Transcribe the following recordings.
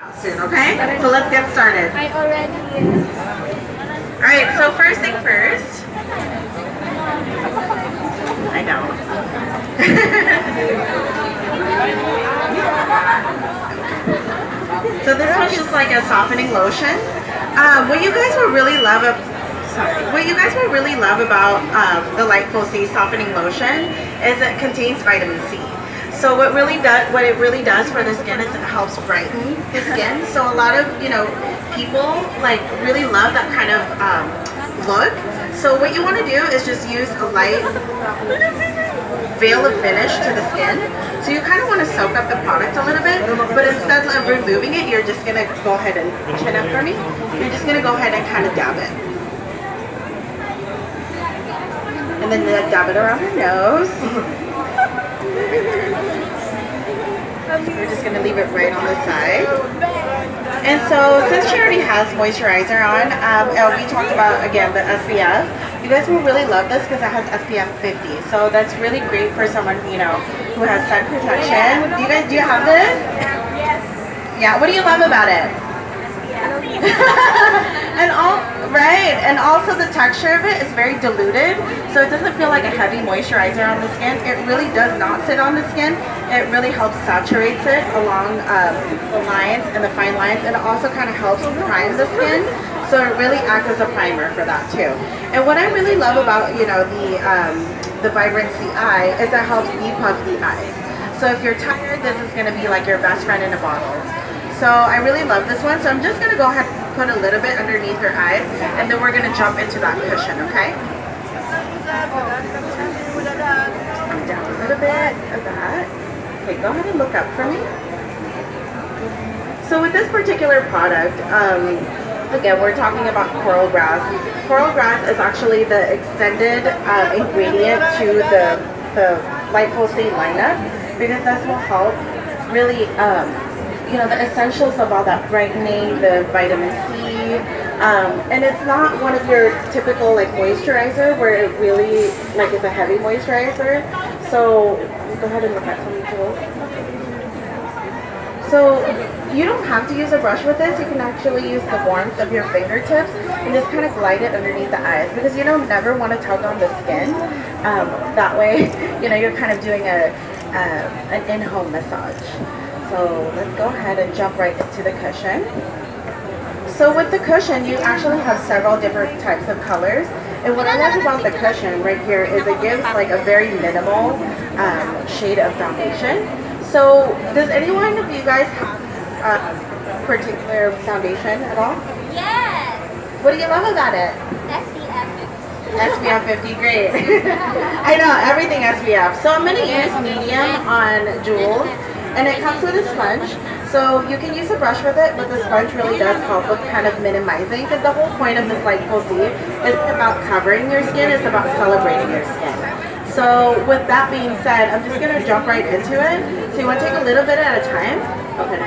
Soon, okay? So let's get started. I already. Alright, so first thing first. I know. So this one's just like a softening lotion. What you guys will really love about the MacLightfulC softening lotion is it contains vitamin C. So what it really does for the skin is it helps brighten the skin. So a lot of people like really love that kind of look. So what you want to do is just use a light veil of finish to the skin. So you kind of want to soak up the product a little bit, but instead of removing it, you're just gonna go ahead and chin up for me. You're just gonna go ahead and kind of dab it, and then dab it around your nose. We're just going to leave it right on the side. And so since she already has moisturizer on, we talked about, again, the SPF. You guys will really love this because it has SPF 50. So that's really great for someone, who has sun protection. Do you have this? Yes. Yeah, what do you love about it? And also the texture of it is very diluted, so it doesn't feel like a heavy moisturizer on the skin. It really does not sit on the skin. It really helps saturates it along the lines and the fine lines, and it also kind of helps prime the skin. So it really acts as a primer for that too. And what I really love about the Vibrancy Eye is it helps depuff the eyes. So if you're tired, this is going to be like your best friend in a bottle. So I really love this one. So I'm just going to go ahead and put a little bit underneath her eyes, and then we're going to jump into that cushion, okay? Down a little bit of that. Okay, go ahead and look up for me. So with this particular product, again, we're talking about coral grass. Coral grass is actually the extended ingredient to the MacLightfulC lineup, because this will help really the essentials of all that brightening, the vitamin C, and it's not one of your typical like moisturizer where it really is a heavy moisturizer. So go ahead and look at some tools. So you don't have to use a brush with this. You can actually use the warmth of your fingertips and just kind of glide it underneath the eyes, because you don't never want to tug on the skin. That way, you're kind of doing an in-home massage. So let's go ahead and jump right into the cushion. So with the cushion, you actually have several different types of colors. And what I love about the cushion right here is it gives like a very minimal shade of foundation. So does anyone of you guys have a particular foundation at all? Yes. What do you love about it? SPF. SPF 50, great. I know, everything SPF. So I'm going to use medium on Jules. And it comes with a sponge, so you can use a brush with it, but the sponge really does help with kind of minimizing, because the whole point of this MacLightfulC isn't about covering your skin, it's about celebrating your skin. So with that being said, I'm just going to jump right into it. So you want to take a little bit at a time. Okay.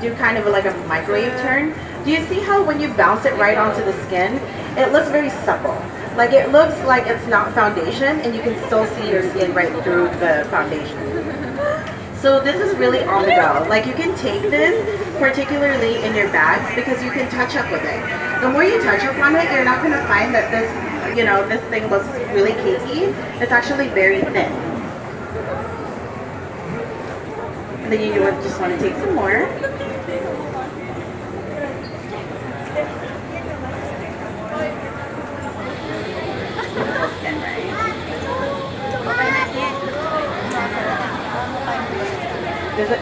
Do kind of like a microwave turn. Do you see how when you bounce it right onto the skin, it looks very supple? Like it looks like it's not foundation, and you can still see your skin right through the foundation. So this is really on the go. Like you can take this, particularly in your bags, because you can touch up with it. The more you touch up on it, you're not going to find that this, this thing looks really cakey. It's actually very thin. And then you just want to take some more.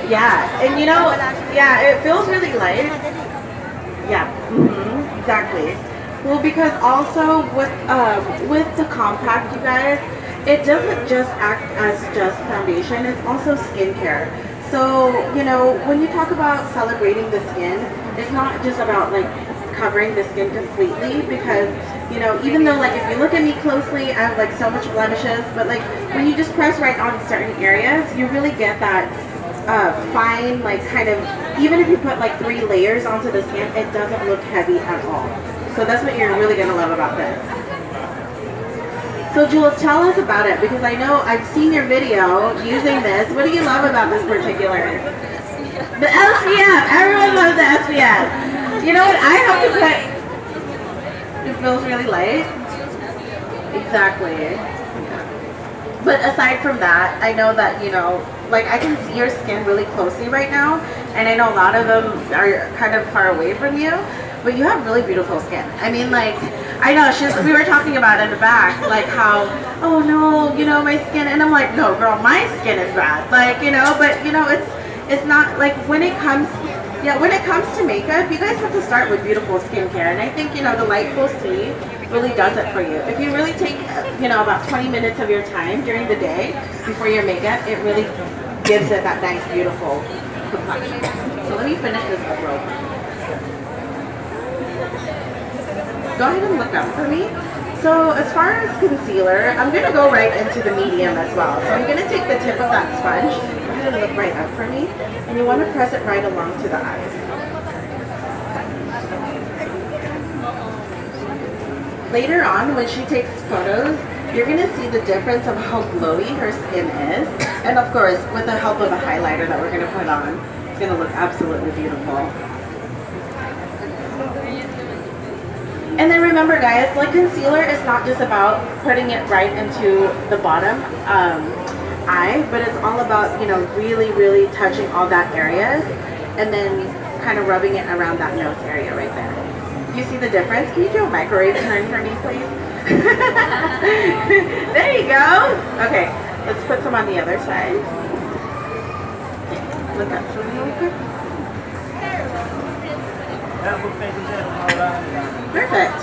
Yeah, and it feels really light. Yeah, exactly. Well, because also with the compact, you guys, it doesn't just act as just foundation, it's also skincare. So, when you talk about celebrating the skin, it's not just about like covering the skin completely, because even though like if you look at me closely, I have like so much blemishes, but like when you just press right on certain areas, you really get that fine, like kind of, even if you put like 3 layers onto the skin, it doesn't look heavy at all. So that's what you're really going to love about this. So Jules, tell us about it, because I know I've seen your video using this. What do you love about this particular? The SPF. Everyone loves the SPF. You know what? I have to put. It feels really light. Exactly. But aside from that, I know that, you know, like I can see your skin really closely right now, and I know a lot of them are kind of far away from you, but you have really beautiful skin. I mean, like, I know we were talking about in the back, like how, oh no, you know, my skin, and I'm like, no girl, my skin is bad. Like, you know, but you know, it's not like when it comes to makeup, you guys have to start with beautiful skincare, and I think, you know, the MacLightfulC really does it for you. If you really take, you know, about 20 minutes of your time during the day before your makeup, it really gives it that nice, beautiful complexion. So let me finish this up real quick. Go ahead and look up for me. So as far as concealer, I'm going to go right into the medium as well. So I'm going to take the tip of that sponge. Go ahead and look right up for me. And you want to press it right along to the eyes. Later on, when she takes photos, you're going to see the difference of how glowy her skin is. And of course, with the help of a highlighter that we're going to put on, it's going to look absolutely beautiful. And then remember guys, like concealer is not just about putting it right into the bottom eye, but it's all about, you know, really, really touching all that areas and then kind of rubbing it around that nose area right there. You see the difference? Can you do a microwave turn for me, please? There you go. Okay, let's put some on the other side. Okay, look up for me real quick. Perfect.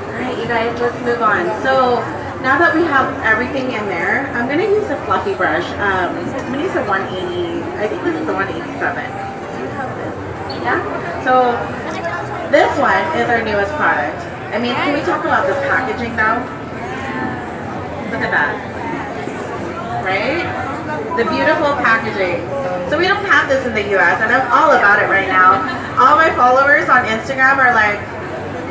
Alright, you guys, let's move on. So now that we have everything in there, I'm going to use a fluffy brush. I'm going to use a 180. I think this is the 187. Do you have this? Yeah? So this one is our newest product. I mean, can we talk about the packaging though? Look at that. Right? The beautiful packaging. So we don't have this in the US, and I'm all about it right now. All my followers on Instagram are like,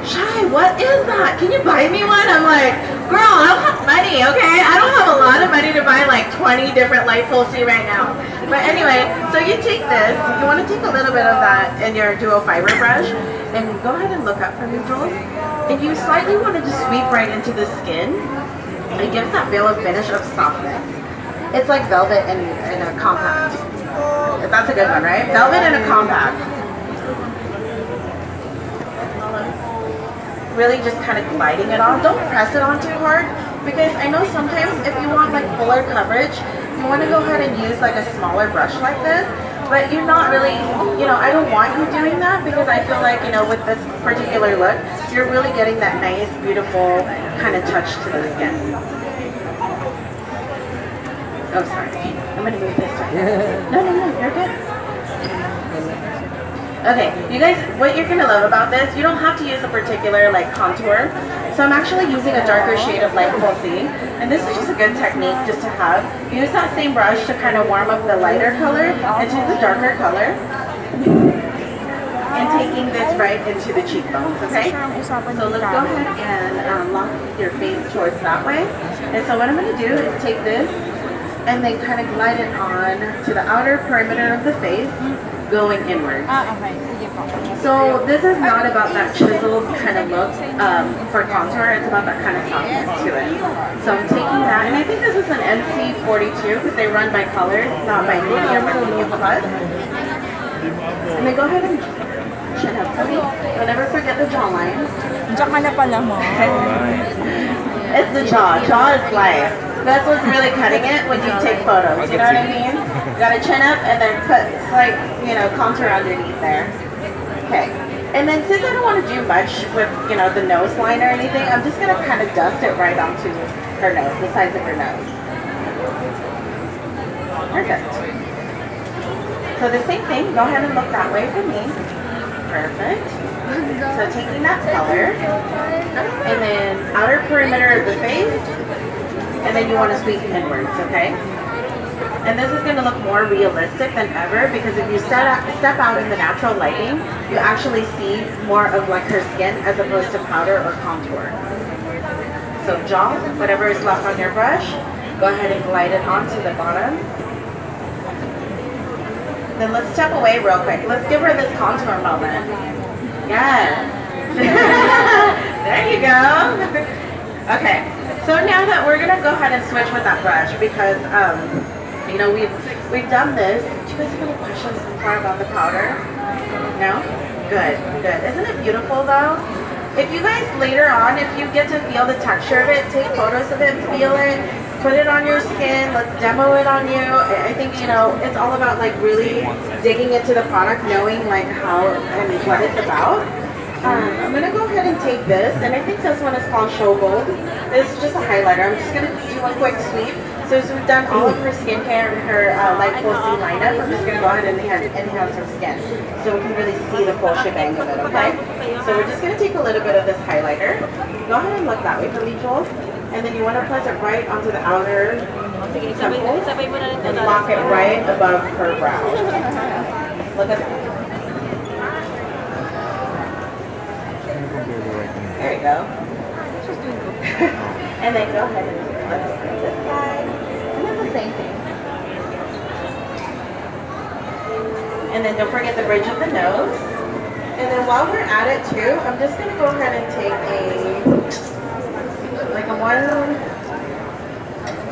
Shy, what is that? Can you buy me one? I'm like, girl, I don't have money, okay? I don't have a lot of money to buy like 20 different MacLightfulC right now. But anyway, so you take this, you want to take a little bit of that in your dual fiber brush, and go ahead and look up for me, Jules. And you slightly want to just sweep right into the skin. It gives that veil of finish of softness. It's like velvet in a compact. That's a good one, right? Velvet in a compact. Really just kind of gliding it on. Don't press it on too hard, because I know sometimes if you want like fuller coverage, you want to go ahead and use like a smaller brush like this, but you're not really, you know, I don't want you doing that, because I feel like, you know, with this particular look, you're really getting that nice, beautiful kind of touch to the skin. Oh, sorry. I'm going to move this right. No, you're good. Okay, you guys, what you're going to love about this, you don't have to use a particular like contour. So I'm actually using a darker shade of MacLightfulC, and this is just a good technique just to have. Use that same brush to kind of warm up the lighter color into the darker color. And taking this right into the cheekbones, okay? So let's go ahead and lock your face towards that way. And so what I'm going to do is take this and then kind of glide it on to the outer perimeter of the face, going inward. So this is not about that chiseled kind of look for contour, it's about that kind of softness to it. So I'm taking that, and I think this is an NC42 because they run by colors, not by medium or medium plus. And then go ahead and chin up for me. Don't ever forget the jawline. It's the jaw. Jaw is life. That's what's really cutting it when you take photos, you know what I mean? You gotta chin up and then put slight, you know, contour underneath there. Okay. And then since I don't want to do much with, you know, the nose line or anything, I'm just gonna kind of dust it right onto her nose, the sides of her nose. Perfect. So the same thing, go ahead and look that way for me. Perfect. So taking that color, and then outer perimeter of the face, and then you want to sweep inwards, okay? And this is going to look more realistic than ever, because if you step out in the natural lighting, you actually see more of like her skin as opposed to powder or contour. So jaw, whatever is left on your brush, go ahead and glide it onto the bottom. Then let's step away real quick. Let's give her this contour moment. Yes. There you go. Okay. So now that we're gonna go ahead and switch with that brush because you know we've done this. Do you guys have any questions so far about the powder? No? Good, good. Isn't it beautiful though? If you guys later on, if you get to feel the texture of it, take photos of it, feel it, put it on your skin, let's demo it on you. I think, you know, it's all about like really digging into the product, knowing like how and what it's about. I'm gonna go ahead and take this, and I think this one is called Show Gold. This is just a highlighter. I'm just gonna do a quick sweep. So as we've done all of her skincare and her MacLightfulC lineup, I'm just gonna go ahead and enhance her skin, so we can really see the full shebang of it. Okay. So we're just gonna take a little bit of this highlighter. Go ahead and look that way for me, Jules. And then you want to place it right onto the outer temples and lock it right above her brow. Look at that. There you go. And then go ahead and flip it to this side. And then the same thing. And then don't forget the bridge of the nose. And then while we're at it too, I'm just going to go ahead and take like a one,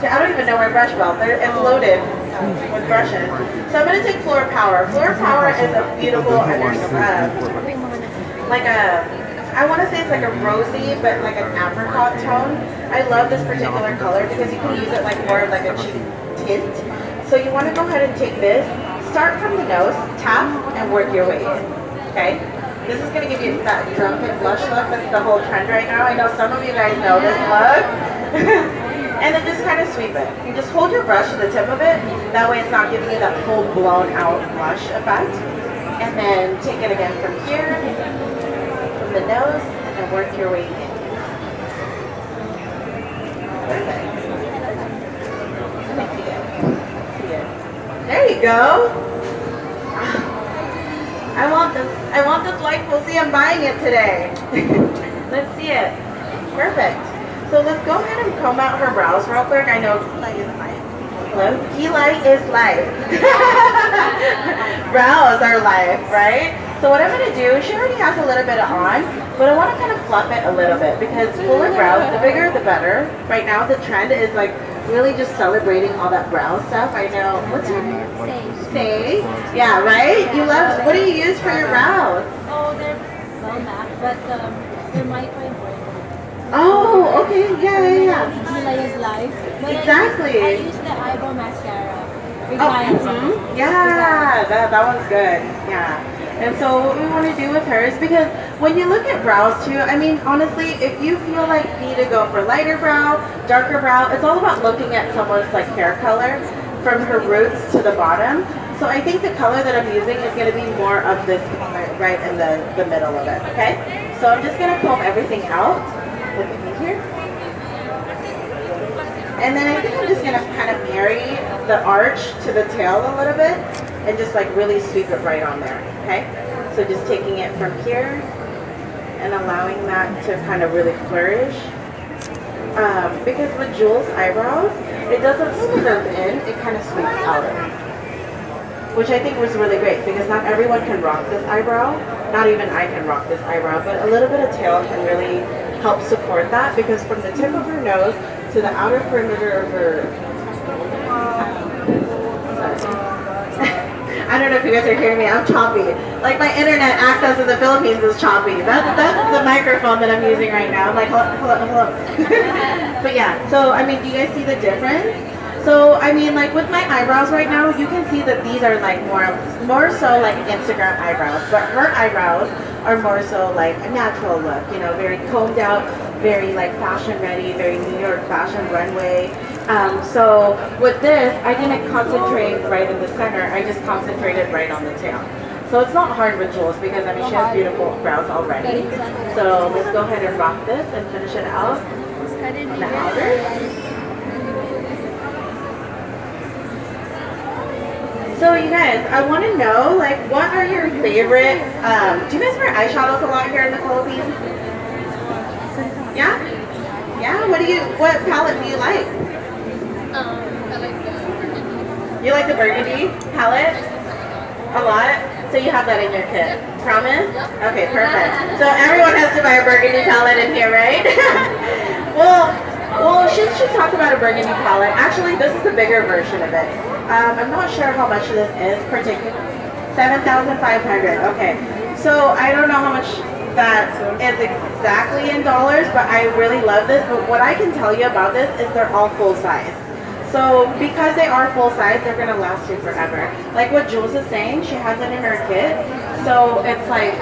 I don't even know where brush belt, it's loaded with brushes. So I'm going to take Floor Power. Floor Power is a beautiful, like a, I want to say it's like a rosy, but like an apricot tone. I love this particular color because you can use it like more of like a cheek tint. So you want to go ahead and take this, start from the nose, tap, and work your way in, okay? This is going to give you that drunken blush look. That's the whole trend right now. I know some of you guys know this look. And then just kind of sweep it. You just hold your brush to the tip of it. That way it's not giving you that full blown out blush effect. And then take it again from here, from the nose, and work your way in. Perfect. Let me see it. See it. There you go. I want this MacLightfulC. I'm buying it today. Let's see it. Perfect. So let's go ahead and comb out her brows real quick. I know hello? Key light is life. Brows are life, right? So what I'm going to do, she already has a little bit on, but I want to kind of fluff it a little bit because fuller brows, the bigger the better. Right now the trend is like really just celebrating all that brow stuff. I know. What's your name? Say. Yeah, right? You love, what do you use for your brows? Oh, they're well mapped, but they're micro-embroidered. Oh, okay. Yeah. Gila is life. But Exactly. I use the eyebrow mascara. Oh, yeah, that one's good. Yeah. And so what we want to do with hers, because when you look at brows too, I mean, honestly, if you feel like you need to go for lighter brow, darker brow, it's all about looking at someone's like hair color from her roots to the bottom. So I think the color that I'm using is going to be more of this color right in the middle of it, okay? So I'm just going to comb everything out. Look at me here. And then I think I'm just going to kind of marry the arch to the tail a little bit and just like really sweep it right on there, okay? So just taking it from here and allowing that to kind of really flourish. Because with Jules' eyebrows, it doesn't smooth in, it kind of sweeps out. Which I think was really great because not everyone can rock this eyebrow. Not even I can rock this eyebrow, but a little bit of tail can really help support that because from the tip of her nose to the outer perimeter of her I don't know if you guys are hearing me, I'm choppy. Like my internet access in the Philippines is choppy. That's the microphone that I'm using right now. I'm like, hello. But yeah, so I mean, do you guys see the difference? So I mean, like with my eyebrows right now, you can see that these are like more so like Instagram eyebrows, but her eyebrows are more so like a natural look, you know, very combed out, very like fashion ready, very New York fashion runway. So with this, I didn't concentrate right in the center, I just concentrated right on the tail. So it's not hard with Jules because I mean she has beautiful brows already. So let's go ahead and rock this and finish it out on the outer. So you guys, I want to know, like, what are your favorite, do you guys wear eyeshadows a lot here in the Philippines? Yeah? Yeah? What palette do you like? I like the burgundy. You like the burgundy palette? A lot? So you have that in your kit. Promise? Okay, perfect. So everyone has to buy a burgundy palette in here, right? well, since she talked about a burgundy palette, actually this is the bigger version of it. I'm not sure how much this is particularly. 7,500. Okay. So I don't know how much that is exactly in dollars, but I really love this. But what I can tell you about this is they're all full size. So because they are full size, they're gonna last you forever. Like what Jules is saying, she has it in her kit. So it's like,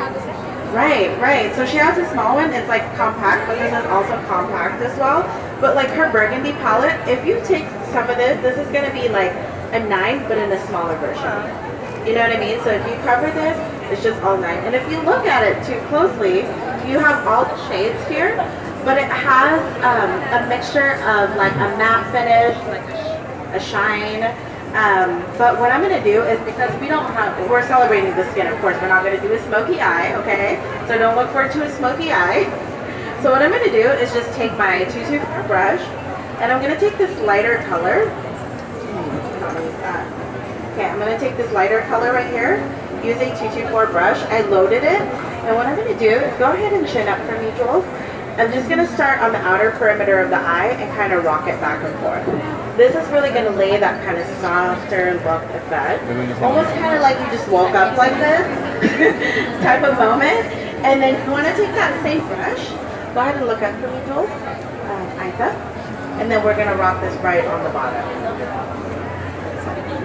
right. So she has a small one, it's like compact, but this is also compact as well. But like her burgundy palette, if you take some of this is gonna be like a 9, but in a smaller version. You know what I mean? So if you cover this, it's just all 9. And if you look at it too closely, you have all the shades here, but it has a mixture of like a matte finish, like a shine. But what I'm going to do is, because we're celebrating the skin, of course, we're not going to do a smoky eye, okay? So don't look forward to a smoky eye. So what I'm going to do is just take my 224 brush, and I'm going to take this lighter color. Okay, I'm going to take this lighter color right here, use a 224 brush. I loaded it, and what I'm going to do is go ahead and chin up for me, Jules. I'm just going to start on the outer perimeter of the eye and kind of rock it back and forth. This is really going to lay that kind of softer look effect. Almost kind of like you just woke up like this type of moment. And then you want to take that same brush, go ahead and look up for me, Jules. Eyes up. And then we're going to rock this right on the bottom.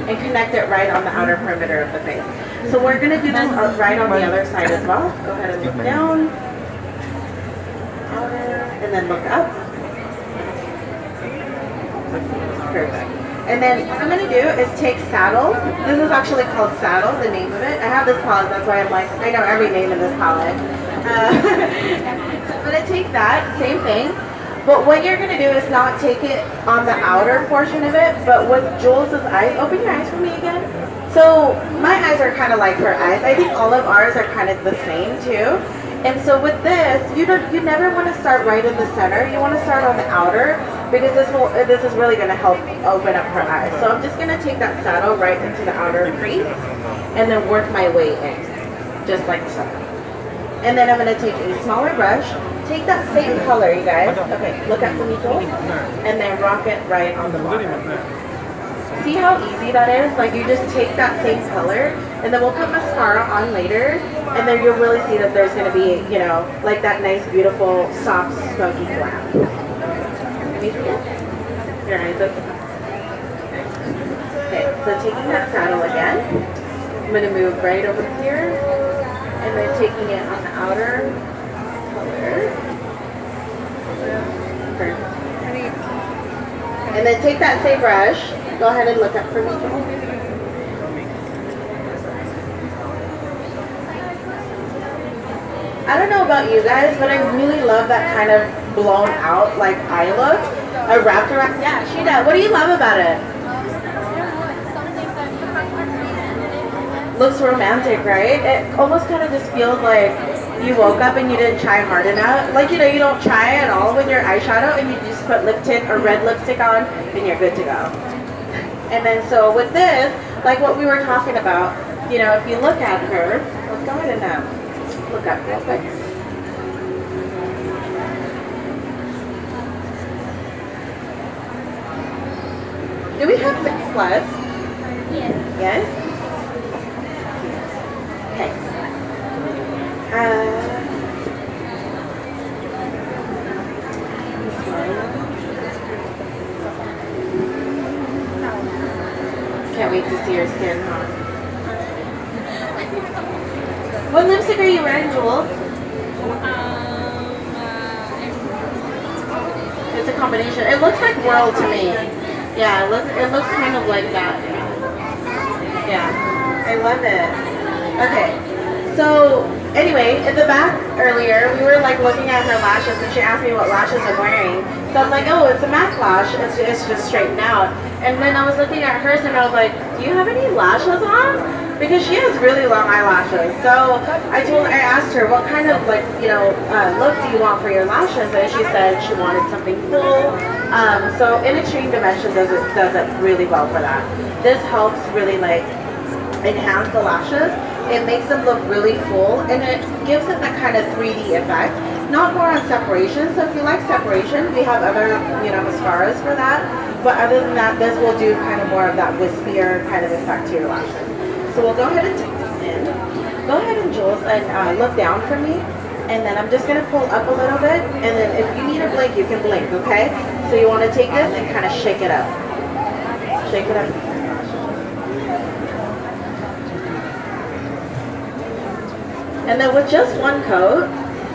And connect it right on the outer perimeter of the face. So we're going to do this right on the other side as well. Go ahead and look down. And then look up. Perfect. And then what I'm going to do is take Saddle. This is actually called Saddle, the name of it. I have this palette, that's why I'm like, I know every name in this palette. So I'm going to take that, same thing. But what you're going to do is not take it on the outer portion of it, but with Jules' eyes. Open your eyes for me again. So my eyes are kind of like her eyes. I think all of ours are kind of the same too. And so with this, you never want to start right in the center. You want to start on the outer, because this is really going to help open up her eyes. So I'm just going to take that Saddle right into the outer crease and then work my way in, just like so. And then I'm going to take a smaller brush, take that same color, you guys. Okay, look at me, Joel, and then rock it right on the bottom. See how easy that is? Like you just take that same color, and then we'll put mascara on later, and then you'll really see that there's going to be, you know, like that nice, beautiful, soft, smoky glam. Let me see it. Your eyes open. Okay, so taking that Saddle again, I'm going to move right over here, and then taking it on the outer color. Perfect. And then take that same brush. Go ahead and look up for me, Joel. I don't know about you guys, but I really love that kind of blown out like eye look. I wrapped around. Yeah, she does. What do you love about it? Looks romantic, right? It almost kind of just feels like you woke up and you didn't try hard enough. Like, you know, you don't try at all with your eyeshadow and you just put lip tint or red lipstick on and you're good to go. And then so with this, like what we were talking about, you know, if you look at her, let's go ahead and look up real quick. Do we have Fix Plus? Yes. Yes? Okay. Can't wait to see your skin, huh? What lipstick are you wearing, Jules? It's a combination. It looks like Whirl to me. Yeah, it looks kind of like that. Yeah, I love it. Okay, so anyway, at the back earlier, we were like looking at her lashes, and she asked me what lashes I'm wearing. So I'm like, oh, it's a MAC lash. It's just straightened out. And then I was looking at hers, and I was like, do you have any lashes on? Because she has really long eyelashes. So I asked her, what kind of like, you know, look do you want for your lashes? And she said she wanted something full. So In Extreme Dimension does it really well for that. This helps really like enhance the lashes. It makes them look really full, and it gives it that kind of 3D effect. Not more on separation, so if you like separation, we have other, mascaras for that. But other than that, this will do kind of more of that wispier kind of effect to your lashes. So we'll go ahead and take this in. Go ahead and Jules, and look down for me. And then I'm just going to pull up a little bit. And then if you need a blink, you can blink, okay? So you want to take this and kind of shake it up. Shake it up. And then with just one coat,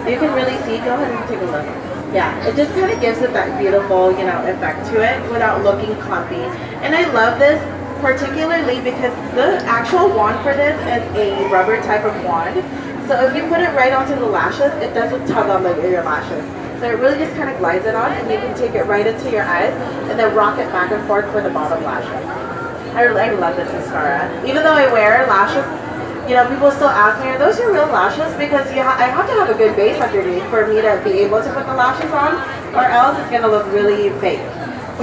you can really see, go ahead and take a look. Yeah, it just kind of gives it that beautiful, effect to it without looking clumpy. And I love this particularly because the actual wand for this is a rubber type of wand. So if you put it right onto the lashes, it doesn't tug on your lashes. So it really just kind of glides it on, and you can take it right into your eyes and then rock it back and forth for the bottom lashes. I love this mascara. Even though I wear lashes, people still ask me, are those your real lashes? Because I have to have a good base underneath for me to be able to put the lashes on, or else it's going to look really fake.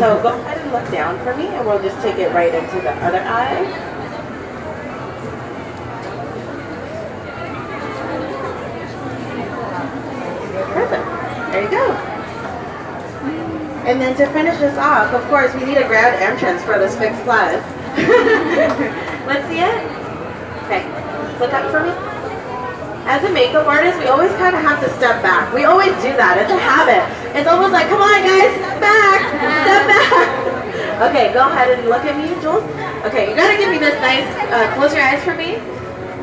So go ahead and look down for me, and we'll just take it right into the other eye. Perfect. There you go. And then to finish this off, of course, we need a grand entrance for this Fix Plus. Let's see it. Okay. Look up for me. As a makeup artist, we always kind of have to step back. We always do that. It's a habit. It's almost like, come on guys, step back, step back. Okay, go ahead and look at me, Jules. Okay, you gotta give me this nice, close your eyes for me.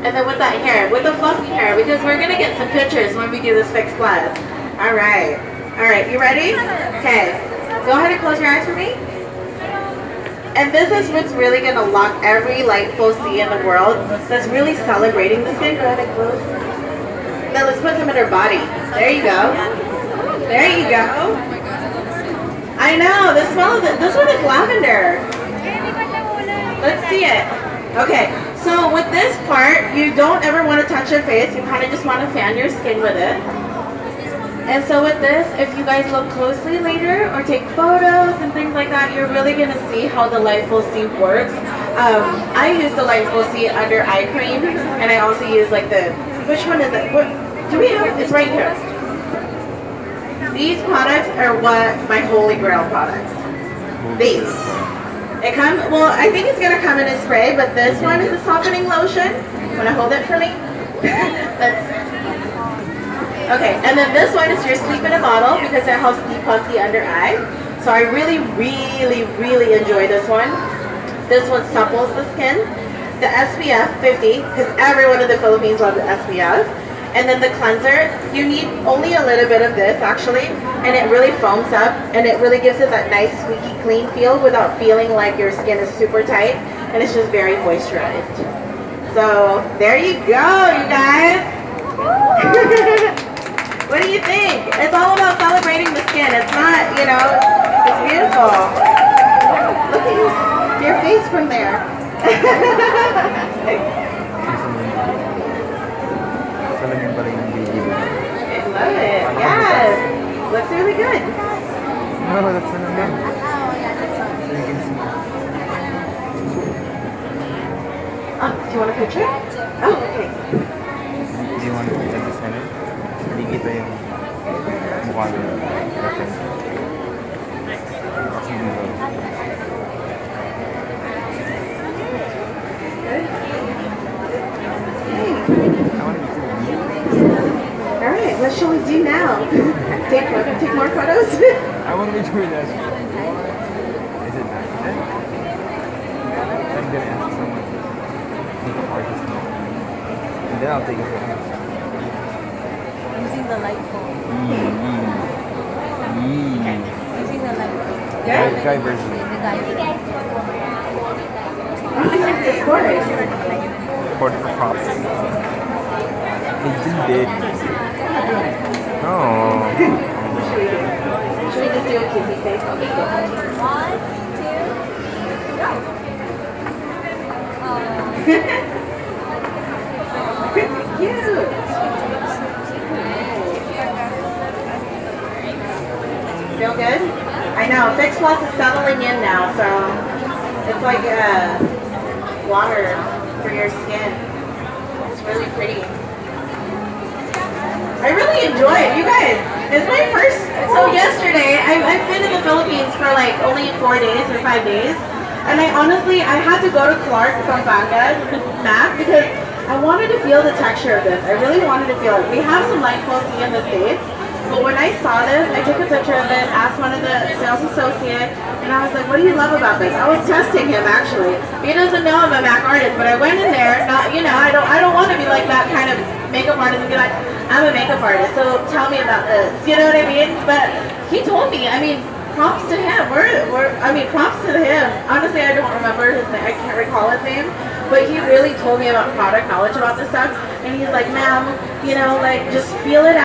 And then with that hair, with the fluffy hair, because we're gonna get some pictures when we do this Fix Plus. All right, you ready? Okay, go ahead and close your eyes for me. And this is what's really going to lock every MacLightfulC in the world that's really celebrating the skin. Go ahead and close. Now let's put them in her body. There you go. There you go. I know, the smell of it. This one is lavender. Let's see it. Okay, so with this part, you don't ever want to touch your face. You kind of just want to fan your skin with it. And so with this, if you guys look closely later or take photos and things like that, you're really going to see how the MacLightfulC works. I use the MacLightfulC under eye cream, and I also use like which one is it? What do we have? It's right here. These products are what my holy grail products. These. It comes, well, I think it's going to come in a spray, but this one is a softening lotion. Want to hold it for me? Okay, and then this one is your sleep in a bottle because it helps depuff the under eye. So I really, really, really enjoy this one. This one supples the skin. The SPF 50, because everyone in the Philippines loves the SPF. And then the cleanser, you need only a little bit of this actually, and it really foams up, and it really gives it that nice squeaky clean feel without feeling like your skin is super tight, and it's just very moisturized. So there you go, you guys. What do you think? It's all about celebrating the skin. It's not, it's beautiful. Look at your face from there. I love it. Yes. Looks really good. No, that's not good. Oh, do you want a picture? Oh, okay. Do you want to put the center? Kita yung mukha niya. Alright, what shall we do now? Take more photos? I want to be doing that. Is it nice? I'm gonna ask someone makeup artist now. And then I'll take a photo. Using the Lightful. Using the Lightful. Yeah? Guy version. The guy. Of course. For the props. They did. Oh. Should we just do a kissy face? 1, 2, go. Cute. Feel good? I know. Fix Plus is settling in now, so it's like water. for your skin. It's really pretty. I really enjoy it. You guys, it's my first, so yesterday, I've been in the Philippines for like only 4 days or 5 days. And I had to go to Clark from Banga, Mac, because I wanted to feel the texture of this. I really wanted to feel it. We have some MacLightfulC in the States, but when I saw this, I took a picture of it, asked one of the sales associate, and I was like, what do you love about this? I was testing him actually. He doesn't know I'm a Mac artist, but I went in there, not, you know, I don't want to be like that kind of makeup artist and be like, I'm a makeup artist, so tell me about this. You know what I mean? But he told me, I mean, props to him. Props to him. Honestly, I don't remember his name. I can't recall his name. But he really told me about product knowledge about this stuff. And he's like, ma'am, you know, like, just feel it out.